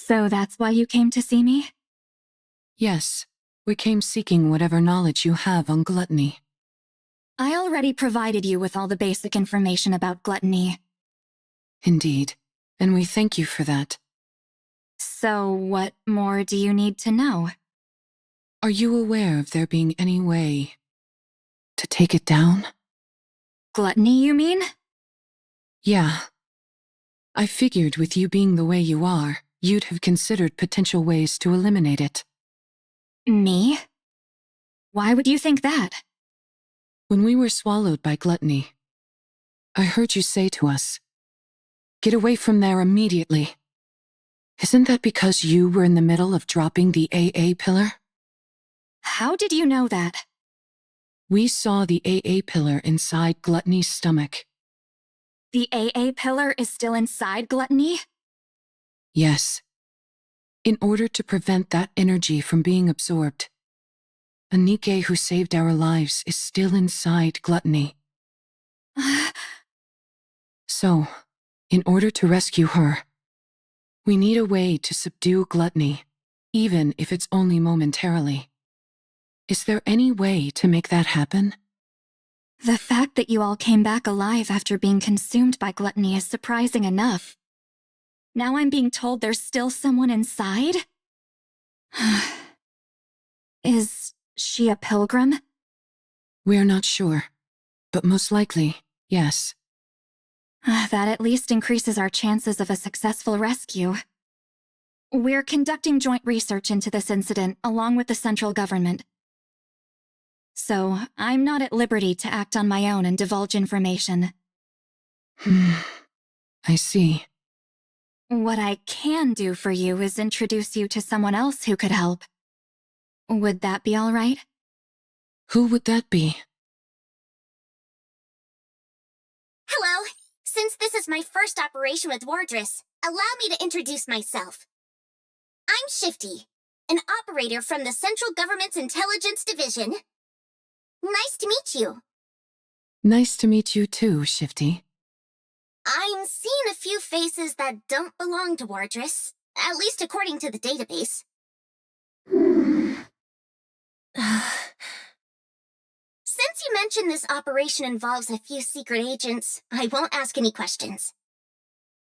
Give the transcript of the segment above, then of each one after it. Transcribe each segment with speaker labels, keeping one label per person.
Speaker 1: So that's why you came to see me?
Speaker 2: Yes, we came seeking whatever knowledge you have on gluttony.
Speaker 1: I already provided you with all the basic information about gluttony.
Speaker 2: Indeed, and we thank you for that.
Speaker 1: So what more do you need to know?
Speaker 2: Are you aware of there being any way to take it down?
Speaker 1: Gluttony, you mean?
Speaker 2: Yeah. I figured with you being the way you are, you'd have considered potential ways to eliminate it.
Speaker 1: Me? Why would you think that?
Speaker 2: When we were swallowed by gluttony, I heard you say to us, "Get away from there immediately." Isn't that because you were in the middle of dropping the AA pillar?
Speaker 1: How did you know that?
Speaker 2: We saw the AA pillar inside Gluttony's stomach.
Speaker 1: The AA pillar is still inside Gluttony?
Speaker 2: Yes. In order to prevent that energy from being absorbed, a NIKKE who saved our lives is still inside Gluttony. So, in order to rescue her, we need a way to subdue Gluttony, even if it's only momentarily. Is there any way to make that happen?
Speaker 1: The fact that you all came back alive after being consumed by Gluttony is surprising enough. Now I'm being told there's still someone inside? Is she a pilgrim?
Speaker 2: We're not sure, but most likely, yes.
Speaker 1: That at least increases our chances of a successful rescue. We're conducting joint research into this incident along with the central government. So, I'm not at liberty to act on my own and divulge information.
Speaker 2: I see.
Speaker 1: What I can do for you is introduce you to someone else who could help. Would that be all right?
Speaker 2: Who would that be?
Speaker 3: Hello. Since this is my first operation with Wardress, allow me to introduce myself. I'm Shifty, an operator from the Central Government's Intelligence Division. Nice to meet you.
Speaker 2: Nice to meet you too, Shifty.
Speaker 3: I'm seeing a few faces that don't belong to Wardress, at least according to the database. Since you mentioned this operation involves a few secret agents, I won't ask any questions.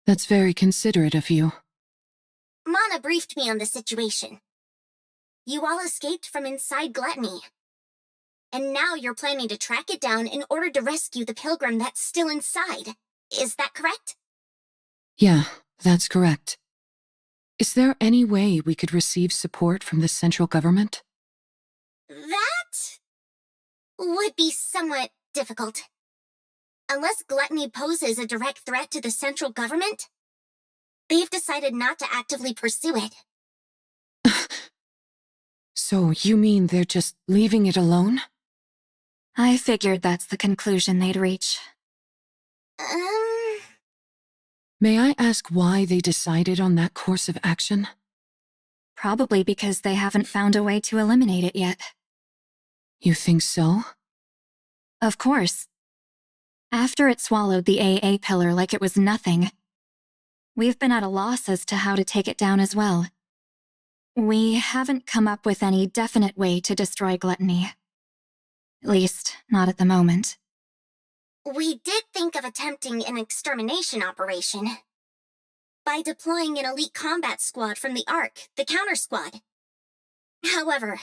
Speaker 2: That's very considerate of you.
Speaker 3: Mana briefed me on the situation. You all escaped from inside Gluttony. And now you're planning to track it down in order to rescue the pilgrim that's still inside. Is that correct?
Speaker 2: Yeah, that's correct. Is there any way we could receive support from the central government?
Speaker 3: That would be somewhat difficult. Unless Gluttony poses a direct threat to the central government, they've decided not to actively pursue it.
Speaker 2: So you mean they're just leaving it alone?
Speaker 1: I figured that's the conclusion they'd reach.
Speaker 2: May I ask why they decided on that course of action?
Speaker 1: Probably because they haven't found a way to eliminate it yet.
Speaker 2: You think so?
Speaker 1: Of course. After it swallowed the AA pillar like it was nothing, we've been at a loss as to how to take it down as well. We haven't come up with any definite way to destroy Gluttony. At least, not at the moment.
Speaker 3: We did think of attempting an extermination operation by deploying an elite combat squad from the Ark, the counter squad. However,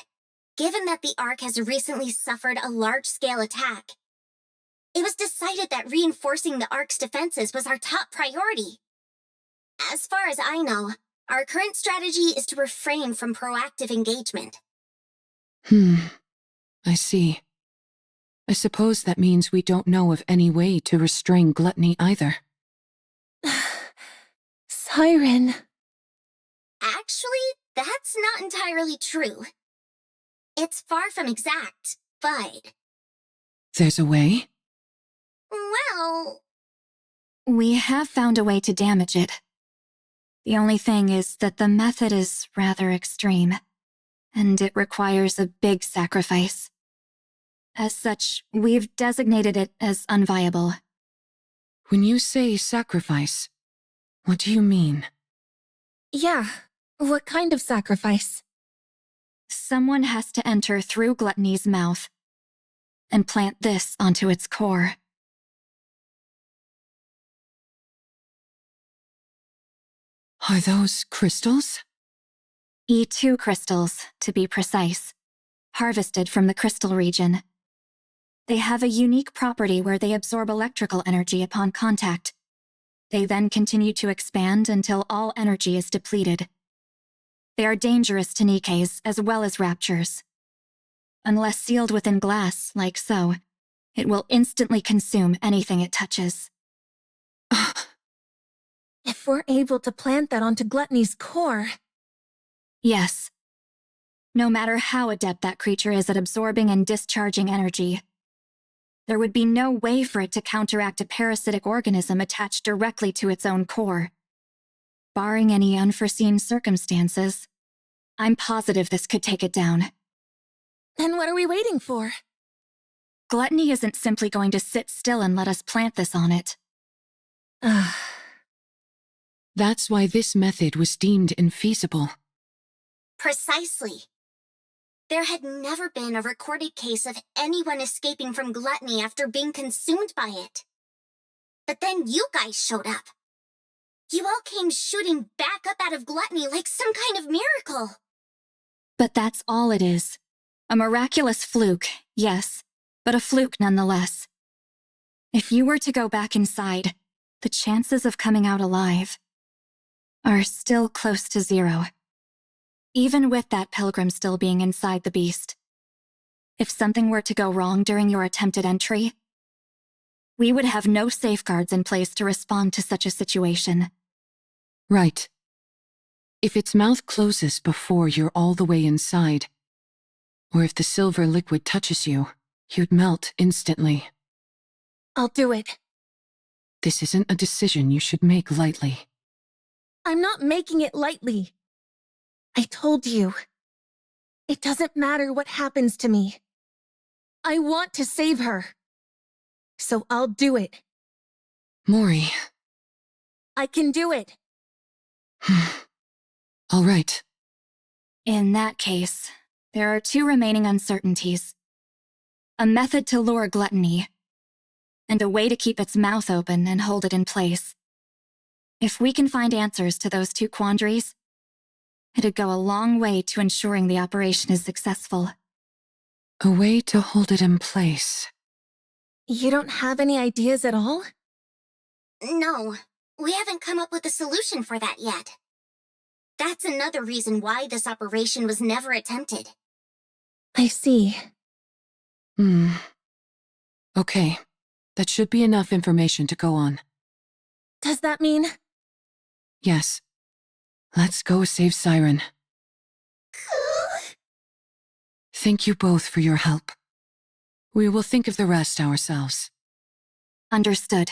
Speaker 3: given that the Ark has recently suffered a large-scale attack, it was decided that reinforcing the Ark's defenses was our top priority. As far as I know, our current strategy is to refrain from proactive engagement.
Speaker 2: I see. I suppose that means we don't know of any way to restrain Gluttony either.
Speaker 4: Siren.
Speaker 3: Actually, that's not entirely true. It's far from exact, but...
Speaker 2: There's a way?
Speaker 3: Well...
Speaker 1: We have found a way to damage it. The only thing is that the method is rather extreme, and it requires a big sacrifice. As such, we've designated it as unviable.
Speaker 2: When you say sacrifice, what do you mean?
Speaker 4: Yeah, What kind of sacrifice?
Speaker 1: Someone has to enter through Gluttony's mouth and plant this onto its core.
Speaker 2: Are those crystals?
Speaker 1: E2 crystals, to be precise, harvested from the crystal region. They have a unique property where they absorb electrical energy upon contact. They then continue to expand until all energy is depleted. They are dangerous to NIKKEs as well as raptures. Unless sealed within glass, like so, it will instantly consume anything it touches.
Speaker 4: If we're able to plant that onto Gluttony's core...
Speaker 1: Yes. No matter how adept that creature is at absorbing and discharging energy, there would be no way for it to counteract a parasitic organism attached directly to its own core. Barring any unforeseen circumstances, I'm positive this could take it down.
Speaker 4: Then what are we waiting for?
Speaker 1: Gluttony isn't simply going to sit still and let us plant this on it.
Speaker 2: That's why this method was deemed infeasible.
Speaker 3: Precisely. There had never been a recorded case of anyone escaping from gluttony after being consumed by it. But then you guys showed up. You all came shooting back up out of gluttony like some kind of miracle.
Speaker 1: But that's all it is. A miraculous fluke, yes, but a fluke nonetheless. If you were to go back inside, the chances of coming out alive are still close to 0. Even with that pilgrim still being inside the beast. If something were to go wrong during your attempted entry, we would have no safeguards in place to respond to such a situation.
Speaker 2: Right. If its mouth closes before you're all the way inside, or if the silver liquid touches you, you'd melt instantly.
Speaker 4: I'll do it.
Speaker 2: This isn't a decision you should make lightly.
Speaker 4: I'm not making it lightly. I told you. It doesn't matter what happens to me. I want to save her. So I'll do it.
Speaker 2: Mori.
Speaker 4: I can do it.
Speaker 2: All right.
Speaker 1: In that case, there are 2 remaining uncertainties. A method to lure gluttony, and a way to keep its mouth open and hold it in place. If we can find answers to those 2 quandaries, it'd go a long way to ensuring the operation is successful.
Speaker 2: A way to hold it in place.
Speaker 4: You don't have any ideas at all?
Speaker 3: No, we haven't come up with a solution for that yet. That's another reason why this operation was never attempted.
Speaker 4: I see.
Speaker 2: Okay. That should be enough information to go on.
Speaker 4: Does that mean...
Speaker 2: Yes. Let's go save Siren. Thank you both for your help. We will think of the rest ourselves.
Speaker 1: Understood.